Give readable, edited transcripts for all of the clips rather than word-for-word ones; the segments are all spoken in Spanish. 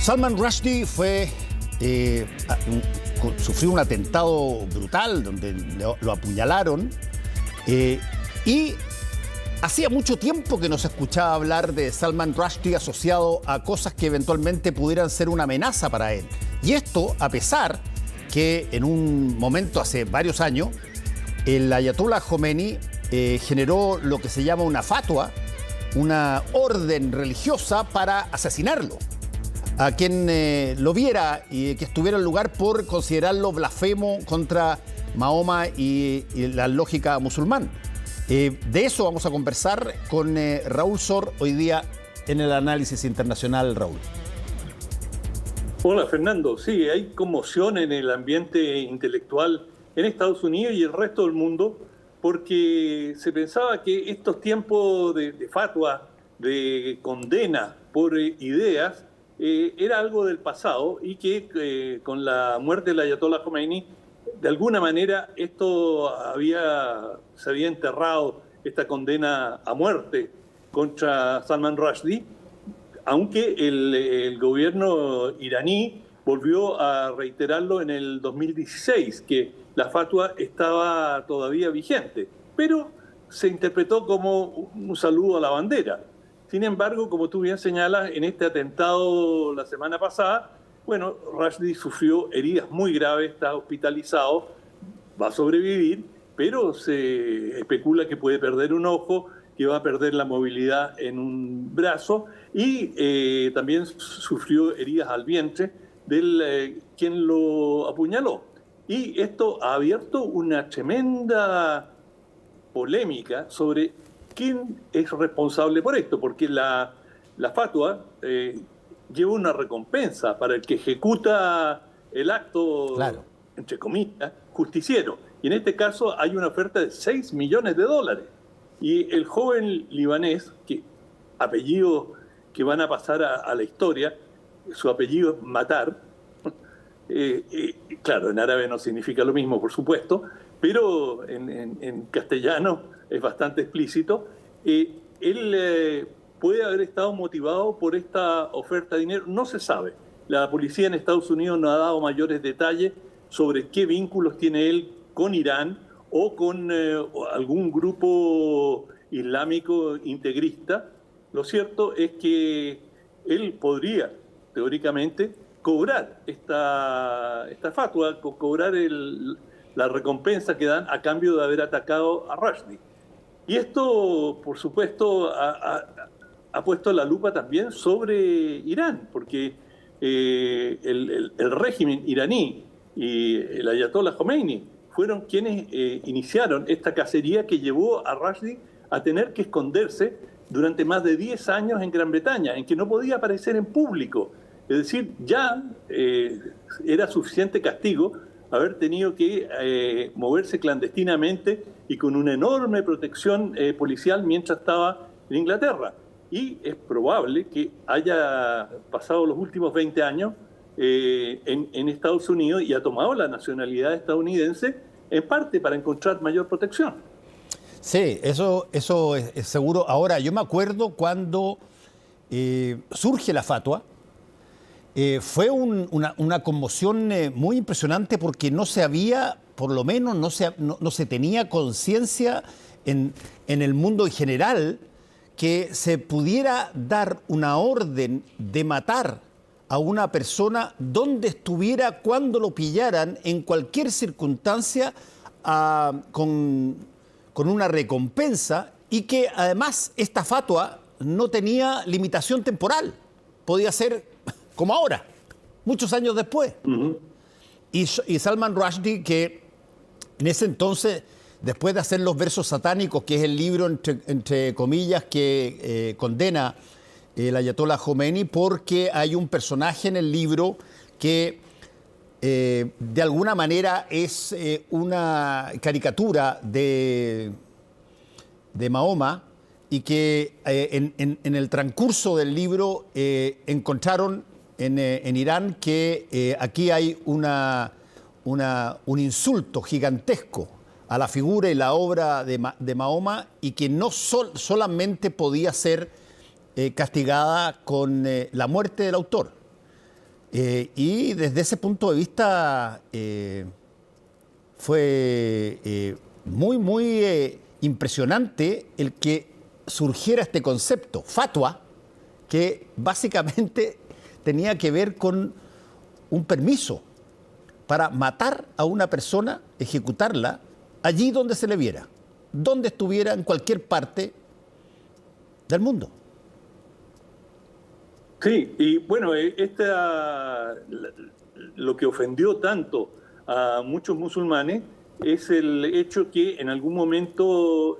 Salman Rushdie sufrió un atentado brutal donde lo apuñalaron y hacía mucho tiempo que no se escuchaba hablar de Salman Rushdie asociado a cosas que eventualmente pudieran ser una amenaza para él. Y esto a pesar que en un momento hace varios años el ayatollah Khomeini generó lo que se llama una fatwa, una orden religiosa para asesinarlo a quien lo viera y que estuviera en el lugar por considerarlo blasfemo contra Mahoma y la lógica musulmán. De eso vamos a conversar con Raúl Sor hoy día en el análisis internacional. Raúl. Hola Fernando, sí, hay conmoción en el ambiente intelectual en Estados Unidos y el resto del mundo porque se pensaba que estos tiempos de fatwa, de condena por ideas, era algo del pasado y que con la muerte del ayatollah Khomeini, de alguna manera esto se había enterrado, esta condena a muerte contra Salman Rushdie, aunque el gobierno iraní volvió a reiterarlo en el 2016, que la fatwa estaba todavía vigente, pero se interpretó como un saludo a la bandera. Sin embargo, como tú bien señalas, en este atentado la semana pasada, bueno, Rushdie sufrió heridas muy graves, está hospitalizado, va a sobrevivir, pero se especula que puede perder un ojo, que va a perder la movilidad en un brazo y también sufrió heridas al vientre del quien lo apuñaló. Y esto ha abierto una tremenda polémica sobre quién es responsable por esto, porque la fatwa lleva una recompensa para el que ejecuta el acto, claro, entre comillas, justiciero. Y en este caso hay una oferta de $6 millones. Y el joven libanés, apellidos que van a pasar a la historia, su apellido es Matar, claro, en árabe no significa lo mismo, por supuesto, pero en castellano es bastante explícito. Él puede haber estado motivado por esta oferta de dinero, no se sabe. La policía en Estados Unidos no ha dado mayores detalles sobre qué vínculos tiene él con Irán o con algún grupo islámico integrista. Lo cierto es que él podría, teóricamente, cobrar esta fatwa, cobrar la recompensa que dan a cambio de haber atacado a Rushdie. Y esto, por supuesto, ha puesto la lupa también sobre Irán, porque el régimen iraní y el ayatollah Khomeini fueron quienes iniciaron esta cacería que llevó a Rushdie a tener que esconderse durante más de 10 años en Gran Bretaña, en que no podía aparecer en público. Es decir, ya era suficiente castigo haber tenido que moverse clandestinamente y con una enorme protección policial mientras estaba en Inglaterra. Y es probable que haya pasado los últimos 20 años en Estados Unidos y ha tomado la nacionalidad estadounidense en parte para encontrar mayor protección. Sí, eso es seguro. Ahora, yo me acuerdo cuando surge la fatwa, fue una conmoción muy impresionante porque no se había, por lo menos no se tenía conciencia en el mundo en general que se pudiera dar una orden de matar a una persona donde estuviera, cuando lo pillaran, en cualquier circunstancia, con una recompensa, y que además esta fatwa no tenía limitación temporal. Podía ser como ahora, muchos años después. Uh-huh. Y Salman Rushdie, que en ese entonces, después de hacer los versos satánicos, que es el libro, entre comillas, que condena el ayatollah Khomeini, porque hay un personaje en el libro que de alguna manera es una caricatura de Mahoma, y que en el transcurso del libro encontraron en Irán que aquí hay un insulto gigantesco a la figura y la obra de Mahoma, y que no solamente podía ser castigada con la muerte del autor. Y desde ese punto de vista fue muy impresionante el que surgiera este concepto, fatwa, que básicamente tenía que ver con un permiso para matar a una persona, ejecutarla allí donde se le viera, donde estuviera, en cualquier parte del mundo. Sí, y bueno, lo que ofendió tanto a muchos musulmanes es el hecho que en algún momento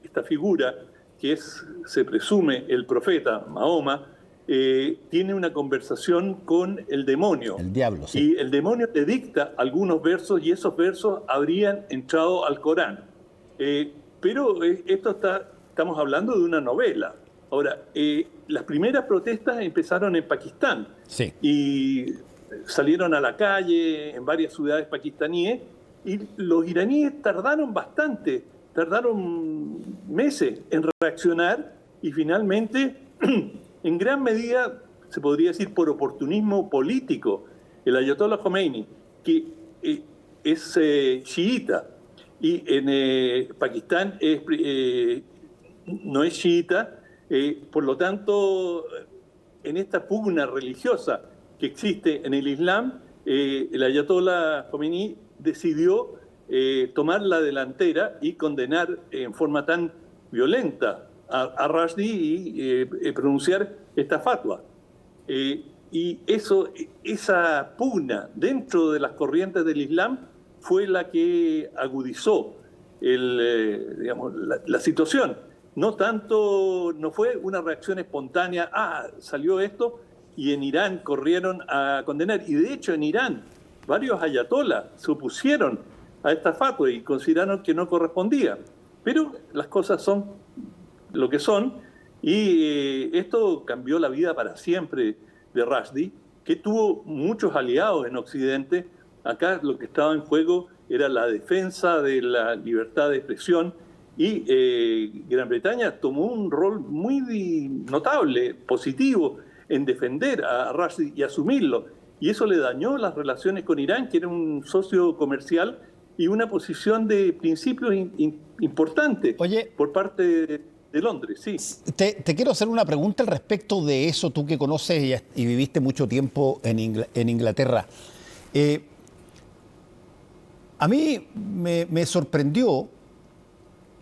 esta figura, que se presume el profeta Mahoma, tiene una conversación con el demonio. El diablo, sí. Y el demonio le dicta algunos versos y esos versos habrían entrado al Corán. Pero estamos hablando de una novela. Ahora, las primeras protestas empezaron en Pakistán. Sí. Y salieron a la calle en varias ciudades pakistaníes y los iraníes tardaron bastante, tardaron meses en reaccionar y finalmente, en gran medida, se podría decir por oportunismo político, el Ayatollah Khomeini, que es chiita y en Pakistán no es chiita, por lo tanto, en esta pugna religiosa que existe en el Islam, el Ayatollah Khomeini decidió tomar la delantera y condenar en forma tan violenta a Rushdie y pronunciar esta fatwa. Y esa pugna dentro de las corrientes del Islam fue la que agudizó la situación. No fue una reacción espontánea, salió esto, y en Irán corrieron a condenar. Y de hecho en Irán varios ayatolás se opusieron a esta fatwa y consideraron que no correspondía. Pero las cosas son lo que son, y esto cambió la vida para siempre de Rushdie, que tuvo muchos aliados en Occidente. Acá lo que estaba en juego era la defensa de la libertad de expresión, y Gran Bretaña tomó un rol muy notable, positivo, en defender a Rushdie y asumirlo. Y eso le dañó las relaciones con Irán, que era un socio comercial, y una posición de principios importante por parte de Londres. Sí. Te quiero hacer una pregunta al respecto de eso, tú que conoces y viviste mucho tiempo en Inglaterra. A mí me sorprendió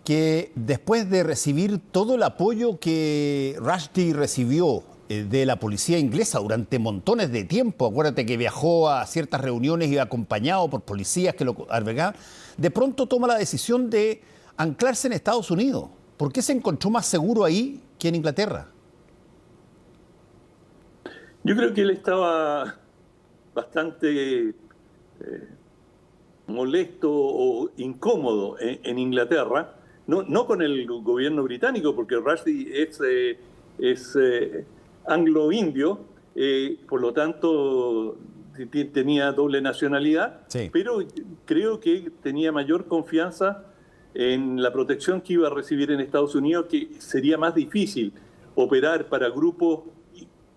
que después de recibir todo el apoyo que Rushdie recibió de la policía inglesa durante montones de tiempo, acuérdate que viajó a ciertas reuniones y acompañado por policías que lo albergaban, de pronto toma la decisión de anclarse en Estados Unidos. ¿Por qué se encontró más seguro ahí que en Inglaterra? Yo creo que él estaba bastante molesto o incómodo en Inglaterra, no con el gobierno británico, porque Rushdie es anglo-indio, por lo tanto tenía doble nacionalidad, sí. Pero creo que tenía mayor confianza en la protección que iba a recibir en Estados Unidos, que sería más difícil operar para grupos.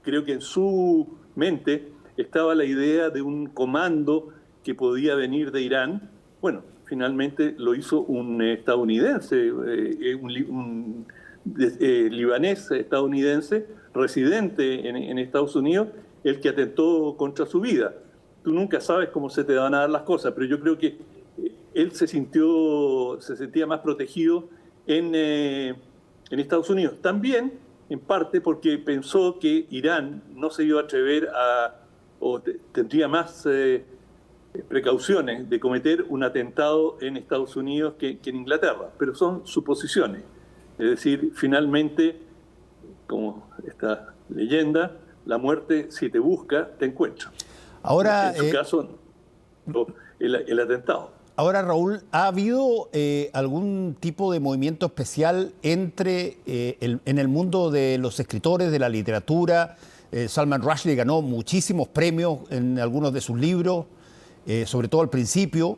Creo que en su mente estaba la idea de un comando que podía venir de Irán. Bueno, finalmente lo hizo un estadounidense, un libanés estadounidense, residente en Estados Unidos, el que atentó contra su vida. Tú nunca sabes cómo se te van a dar las cosas, pero yo creo que él se sentía más protegido en Estados Unidos. También, en parte, porque pensó que Irán no se iba a atrever o tendría más precauciones de cometer un atentado en Estados Unidos que en Inglaterra. Pero son suposiciones. Es decir, finalmente, como esta leyenda, la muerte, si te busca, te encuentra. Ahora, en su caso, el atentado. Ahora, Raúl, ¿ha habido algún tipo de movimiento especial en el mundo de los escritores, de la literatura? Salman Rushdie ganó muchísimos premios en algunos de sus libros, sobre todo al principio,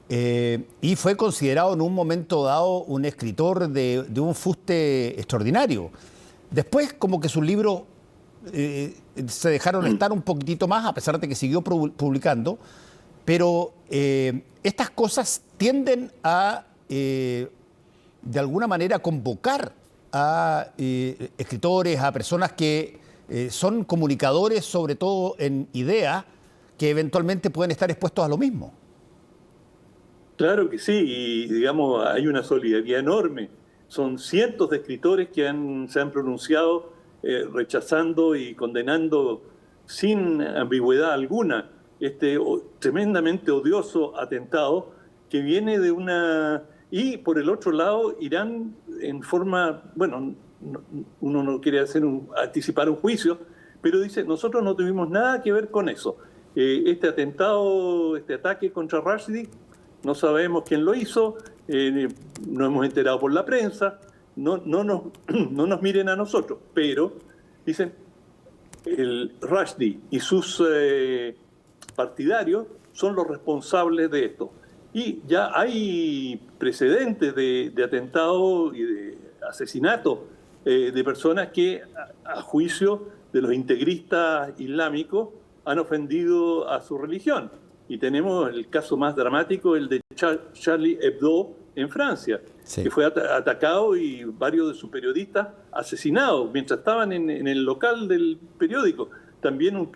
y fue considerado en un momento dado un escritor de un fuste extraordinario. Después, como que sus libros se dejaron estar un poquitito más, a pesar de que siguió publicando, pero estas cosas tienden a, de alguna manera, convocar a escritores, a personas que son comunicadores, sobre todo en ideas, que eventualmente pueden estar expuestos a lo mismo. Claro que sí, y digamos, hay una solidaridad enorme. Son cientos de escritores que se han pronunciado rechazando y condenando sin ambigüedad alguna este tremendamente odioso atentado que viene de una... Y por el otro lado, Irán en forma, bueno, uno no quiere anticipar un juicio, pero dice, nosotros no tuvimos nada que ver con eso. Este atentado, este ataque contra Rushdie, no sabemos quién lo hizo, no hemos enterado por la prensa, no nos miren a nosotros, pero dicen, el Rushdie y sus partidarios son los responsables de esto. Y ya hay precedentes de atentado y de asesinato de personas que, a juicio de los integristas islámicos, han ofendido a su religión. Y tenemos el caso más dramático, el de Charlie Hebdo en Francia, sí, que fue atacado y varios de sus periodistas asesinados mientras estaban en el local del periódico. También un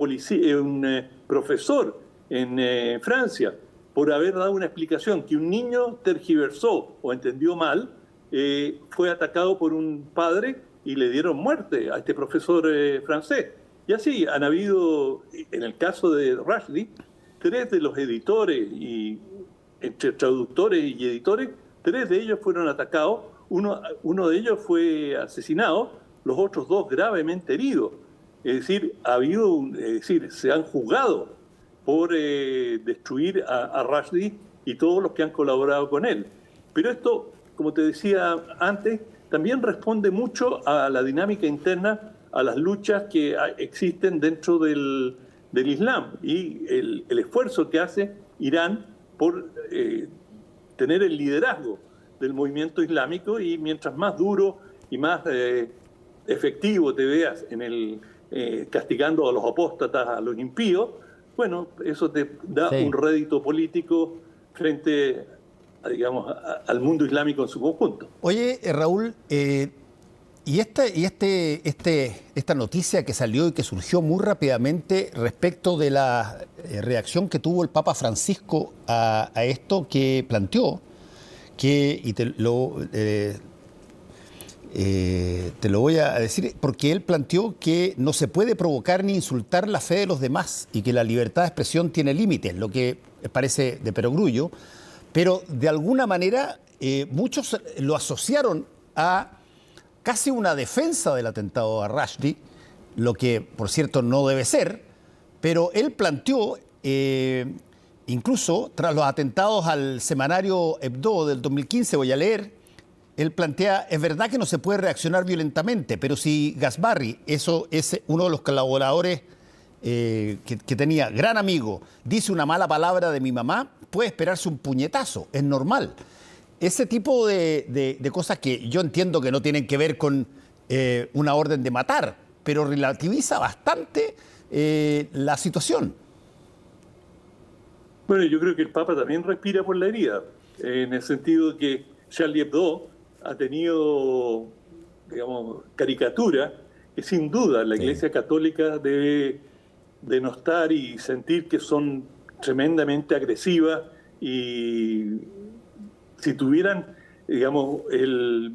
profesor en Francia, por haber dado una explicación que un niño tergiversó o entendió mal, fue atacado por un padre y le dieron muerte a este profesor francés. Y así han habido, en el caso de Rushdie, 3 de los editores, y entre traductores y editores, 3 de ellos fueron atacados, uno de ellos fue asesinado, los otros 2 gravemente heridos. Es decir, se han juzgado por destruir a Rushdie y todos los que han colaborado con él. Pero esto, como te decía antes, también responde mucho a la dinámica interna, a las luchas que existen dentro del Islam y el esfuerzo que hace Irán por tener el liderazgo del movimiento islámico, y mientras más duro y más efectivo te veas en castigando a los apóstatas, a los impíos, bueno, eso te da un rédito político frente al mundo islámico en su conjunto. Oye, Raúl, esta noticia que salió y que surgió muy rápidamente respecto de la reacción que tuvo el Papa Francisco a esto, que planteó, y te lo voy a decir, porque él planteó que no se puede provocar ni insultar la fe de los demás y que la libertad de expresión tiene límites, lo que parece de perogrullo, pero de alguna manera muchos lo asociaron a casi una defensa del atentado a Rushdie, lo que, por cierto, no debe ser, pero él planteó, incluso tras los atentados al semanario Hebdo del 2015, voy a leer, él plantea, es verdad que no se puede reaccionar violentamente, pero si Gasbarri, eso es uno de los colaboradores que tenía, gran amigo, dice una mala palabra de mi mamá, puede esperarse un puñetazo, es normal. Ese tipo de cosas que yo entiendo que no tienen que ver con una orden de matar, pero relativiza bastante la situación. Bueno, yo creo que el Papa también respira por la herida, en el sentido de que Charlie Hebdo ha tenido, digamos, caricatura que sin duda la Iglesia Católica debe denostar y sentir que son tremendamente agresivas, y si tuvieran, digamos, el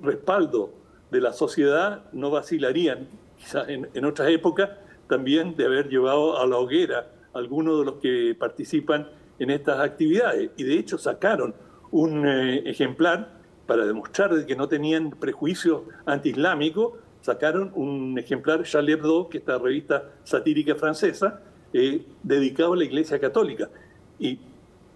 respaldo de la sociedad, no vacilarían, quizás en otras épocas, también de haber llevado a la hoguera a algunos de los que participan en estas actividades. Y de hecho sacaron un ejemplar para demostrar que no tenían prejuicios antiislámicos, sacaron un ejemplar, Charlie Hebdo, que es esta revista satírica francesa, dedicado a la Iglesia Católica. Y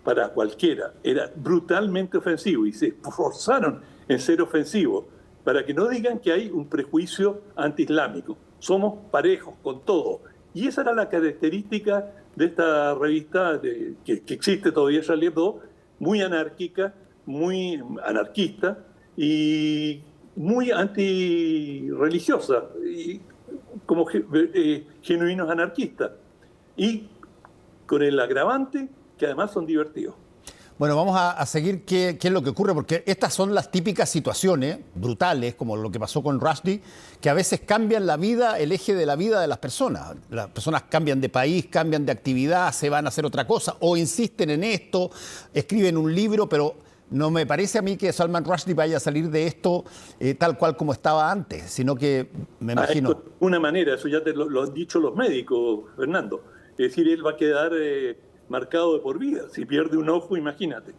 para cualquiera era brutalmente ofensivo, y se esforzaron en ser ofensivos para que no digan que hay un prejuicio antiislámico. Somos parejos con todo. Y esa era la característica de esta revista que existe todavía, Charlie Hebdo, muy anárquica, muy anarquista y muy antirreligiosa, y como genuinos anarquistas. Y con el agravante que además son divertidos. Bueno, vamos a seguir qué es lo que ocurre, porque estas son las típicas situaciones brutales, como lo que pasó con Rushdie, que a veces cambian la vida, el eje de la vida de las personas. Las personas cambian de país, cambian de actividad, se van a hacer otra cosa, o insisten en esto, escriben un libro, pero no me parece a mí que Salman Rushdie vaya a salir de esto tal cual como estaba antes, sino que me imagino... De una manera, eso ya te lo han dicho los médicos, Fernando. Es decir, él va a quedar marcado de por vida. Si pierde un ojo, imagínate.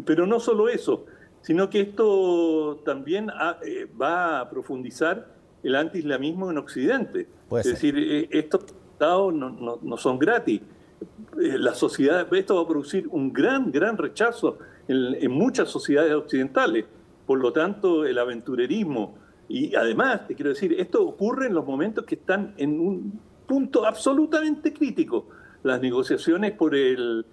Pero no solo eso, sino que esto también va a profundizar el anti-islamismo en Occidente. Es decir, estos estados no son gratis. La sociedad, esto va a producir un gran rechazo en muchas sociedades occidentales. Por lo tanto, el aventurerismo. Y además, te quiero decir, esto ocurre en los momentos que están en un punto absolutamente crítico. Las negociaciones por los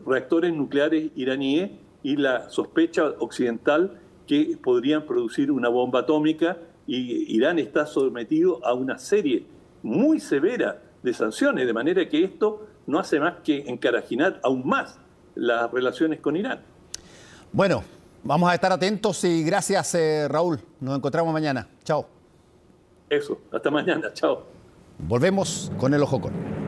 reactores nucleares iraníes y la sospecha occidental que podrían producir una bomba atómica, y Irán está sometido a una serie muy severa de sanciones, de manera que esto no hace más que encarajinar aún más las relaciones con Irán. Bueno, vamos a estar atentos y gracias, Raúl. Nos encontramos mañana. Chao. Eso, hasta mañana, chao. Volvemos con El Ojo Con.